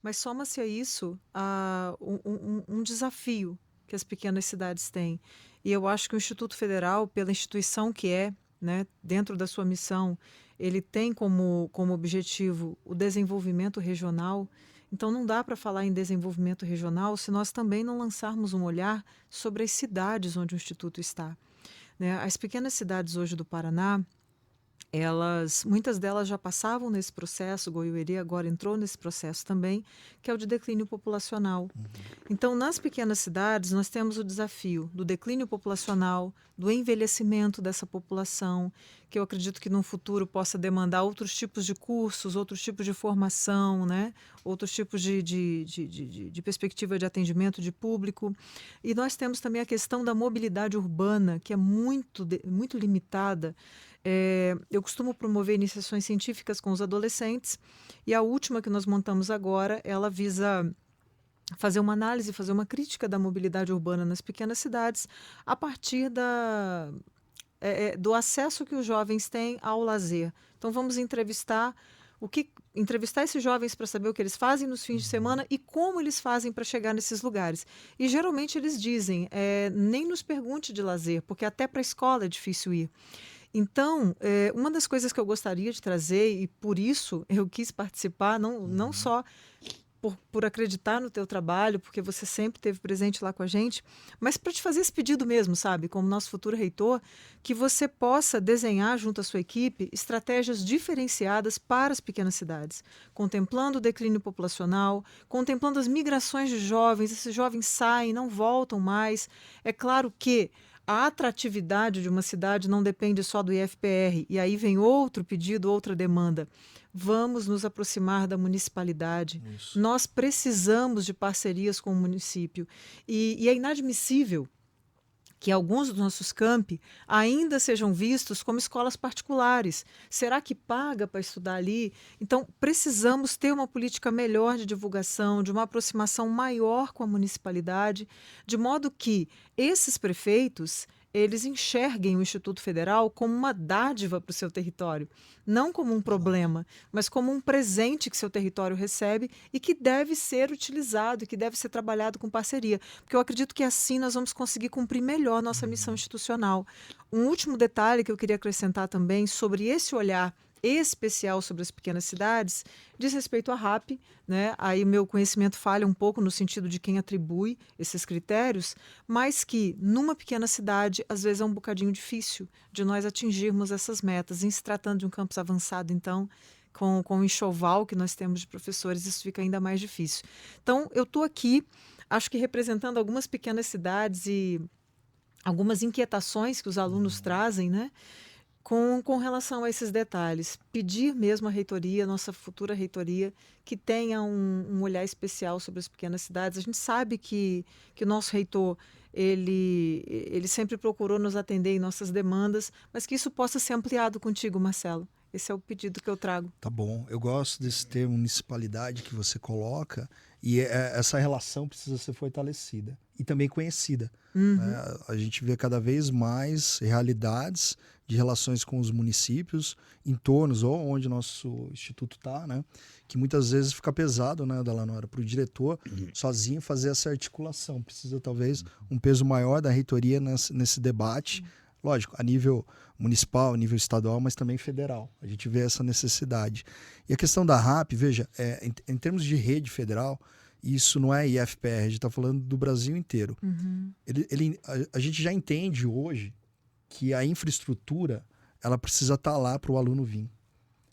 Mas soma-se a isso um desafio que as pequenas cidades têm. E eu acho que o Instituto Federal, pela instituição que é, né, dentro da sua missão, ele tem como objetivo o desenvolvimento regional. Então, não dá para falar em desenvolvimento regional se nós também não lançarmos um olhar sobre as cidades onde o Instituto está, né? As pequenas cidades hoje do Paraná, muitas delas já passavam nesse processo, Goiuerê agora entrou nesse processo também, que é o de declínio populacional. Uhum. Então, nas pequenas cidades, nós temos o desafio do declínio populacional, do envelhecimento dessa população, que eu acredito que no futuro possa demandar outros tipos de cursos, outros tipos de formação, né? Outros tipos de perspectiva de atendimento de público. E nós temos também a questão da mobilidade urbana, que é muito limitada. Eu costumo promover iniciações científicas com os adolescentes, e a última que nós montamos agora, ela visa fazer uma análise, fazer uma crítica da mobilidade urbana nas pequenas cidades a partir do acesso que os jovens têm ao lazer. Então vamos entrevistar esses jovens para saber o que eles fazem nos fins de Uhum. semana e como eles fazem para chegar nesses lugares. E geralmente eles dizem, nem nos pergunte de lazer, porque até para a escola é difícil ir. Então, uma das coisas que eu gostaria de trazer, e por isso eu quis participar, não Uhum. só por acreditar no teu trabalho, porque você sempre esteve presente lá com a gente, mas para te fazer esse pedido mesmo, sabe, como nosso futuro reitor, que você possa desenhar junto à sua equipe estratégias diferenciadas para as pequenas cidades, contemplando o declínio populacional, contemplando as migrações de jovens, esses jovens saem, não voltam mais. É claro que a atratividade de uma cidade não depende só do IFPR, e aí vem outro pedido, outra demanda. Vamos nos aproximar da municipalidade. Isso. Nós precisamos de parcerias com o município. E é inadmissível que alguns dos nossos campi ainda sejam vistos como escolas particulares. Será que paga para estudar ali? Então, precisamos ter uma política melhor de divulgação, de uma aproximação maior com a municipalidade, de modo que esses prefeitos eles enxerguem o Instituto Federal como uma dádiva para o seu território, não como um Exato. problema, mas como um presente que seu território recebe e que deve ser utilizado, e que deve ser trabalhado com parceria, porque eu acredito que assim nós vamos conseguir cumprir melhor nossa missão Uhum. institucional. Um último detalhe que eu queria acrescentar também sobre esse olhar especial sobre as pequenas cidades diz respeito à RAP, né? Aí meu conhecimento falha um pouco no sentido de quem atribui esses critérios, mas que numa pequena cidade às vezes é um bocadinho difícil de nós atingirmos essas metas. Em se tratando de um campus avançado, então, com o enxoval que nós temos de professores, isso fica ainda mais difícil. Então, eu estou aqui, acho que representando algumas pequenas cidades e algumas inquietações que os alunos Uhum. trazem, né? Com relação a esses detalhes, pedir mesmo à reitoria, nossa futura reitoria, que tenha um olhar especial sobre as pequenas cidades. A gente sabe que o nosso reitor, ele sempre procurou nos atender em nossas demandas, mas que isso possa ser ampliado contigo, Marcelo. Esse é o pedido que eu trago. Tá bom. Eu gosto desse termo municipalidade que você coloca e essa relação precisa ser fortalecida e também conhecida, né? Uhum. A gente vê cada vez mais realidades de relações com os municípios, entornos ou onde nosso instituto está, né? Que muitas vezes fica pesado, né, Dalanora, para o diretor sozinho fazer essa articulação. Precisa talvez um peso maior da reitoria nesse debate. Lógico, a nível municipal, a nível estadual, mas também federal. A gente vê essa necessidade. E a questão da RAP, veja, em termos de rede federal, isso não é IFPR, a gente está falando do Brasil inteiro. Uhum. A gente já entende hoje que a infraestrutura ela precisa estar lá para o aluno vir.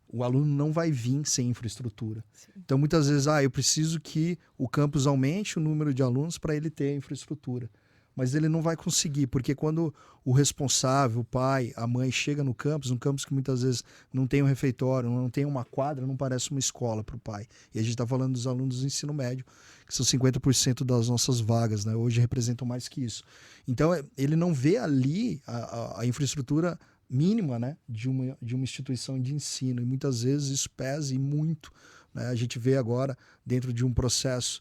O aluno não vai vir sem infraestrutura. Sim. Então, muitas vezes, eu preciso que o campus aumente o número de alunos para ele ter a infraestrutura. Mas ele não vai conseguir, porque quando o responsável, o pai, a mãe chega no campus, um campus que muitas vezes não tem um refeitório, não tem uma quadra, não parece uma escola para o pai. E a gente está falando dos alunos do ensino médio, que são 50% das nossas vagas, né? Hoje representam mais que isso. Então, ele não vê ali a infraestrutura mínima, né, de uma instituição de ensino. E muitas vezes isso pesa e muito, né? A gente vê agora, dentro de um processo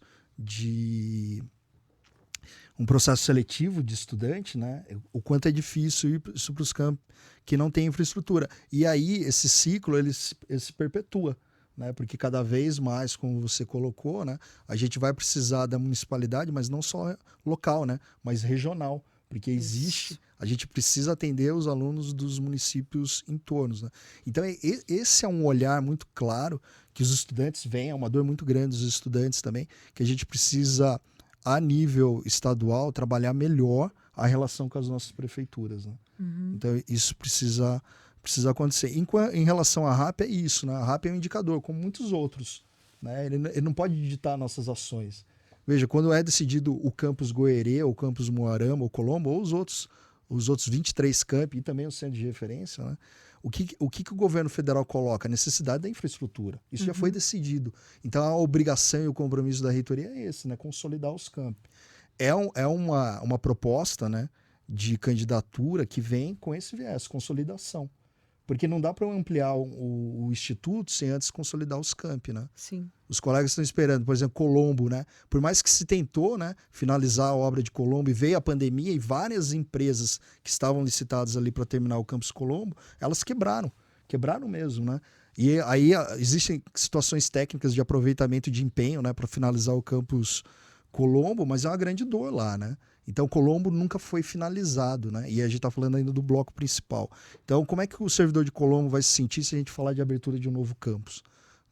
seletivo de estudante, né? O quanto é difícil isso para os campos que não têm infraestrutura. E aí esse ciclo ele se perpetua, né? Porque cada vez mais, como você colocou, né, a gente vai precisar da municipalidade, mas não só local, né, mas regional, porque existe, Isso. a gente precisa atender os alunos dos municípios em torno, né? Então, esse é um olhar muito claro que os estudantes veem, é uma dor muito grande dos estudantes também, que a gente precisa, a nível estadual, trabalhar melhor a relação com as nossas prefeituras, né? Uhum. Então, isso precisa acontecer. Em relação à RAP, é isso, né? A RAP é um indicador, como muitos outros, né? Ele não pode ditar nossas ações. Veja, quando é decidido o campus Goerê, ou o campus Moarama, ou Colombo, ou os outros 23 campi e também o centro de referência, né? O governo federal coloca? A necessidade da infraestrutura. Isso já foi Uhum. decidido. Então, a obrigação e o compromisso da reitoria é esse, né? Consolidar os campi. É uma proposta, né, de candidatura que vem com esse viés, consolidação. Porque não dá para eu ampliar o instituto sem antes consolidar os campi, né? Sim. Os colegas estão esperando, por exemplo, Colombo, né? Por mais que se tentou, né, finalizar a obra de Colombo e veio a pandemia e várias empresas que estavam licitadas ali para terminar o campus Colombo, elas quebraram mesmo, né? E aí existem situações técnicas de aproveitamento de empenho, né, para finalizar o campus Colombo, mas é uma grande dor lá, né? Então, Colombo nunca foi finalizado, né? E a gente está falando ainda do bloco principal. Então, como é que o servidor de Colombo vai se sentir se a gente falar de abertura de um novo campus,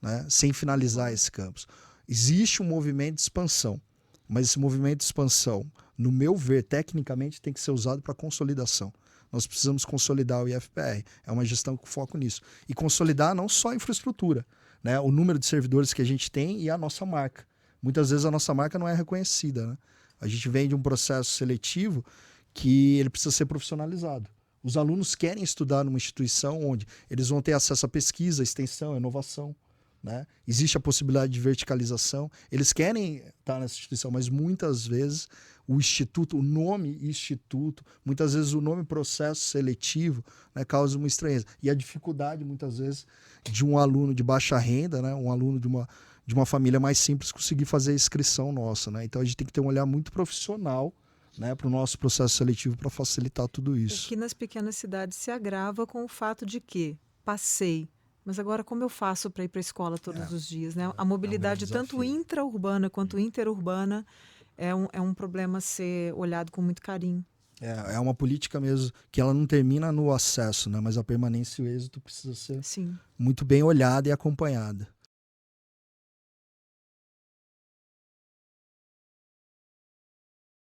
né? Sem finalizar Concordo. esse campus? Existe um movimento de expansão, mas esse movimento de expansão, no meu ver, tecnicamente, tem que ser usado para consolidação. Nós precisamos consolidar o IFPR. É uma gestão com foco nisso. E consolidar não só a infraestrutura, né? O número de servidores que a gente tem e a nossa marca. Muitas vezes a nossa marca não é reconhecida, né? A gente vem de um processo seletivo que ele precisa ser profissionalizado. Os alunos querem estudar numa instituição onde eles vão ter acesso à pesquisa, extensão, inovação, né? Existe a possibilidade de verticalização. Eles querem estar nessa instituição, mas muitas vezes o instituto, o nome instituto, muitas vezes o nome processo seletivo, né, causa uma estranheza. E a dificuldade, muitas vezes, de um aluno de baixa renda, né, um aluno de uma família mais simples, conseguir fazer a inscrição nossa, né? Então a gente tem que ter um olhar muito profissional, né, para o nosso processo seletivo para facilitar tudo O isso. que nas pequenas cidades se agrava com o fato de que passei, mas agora como eu faço para ir para a escola todos os dias, né? A É um grande mobilidade tanto desafio. intra-urbana quanto interurbana é um problema a ser olhado com muito carinho. É uma política mesmo que ela não termina no acesso, né, mas a permanência e o êxito precisa ser Sim. muito bem olhada e acompanhada.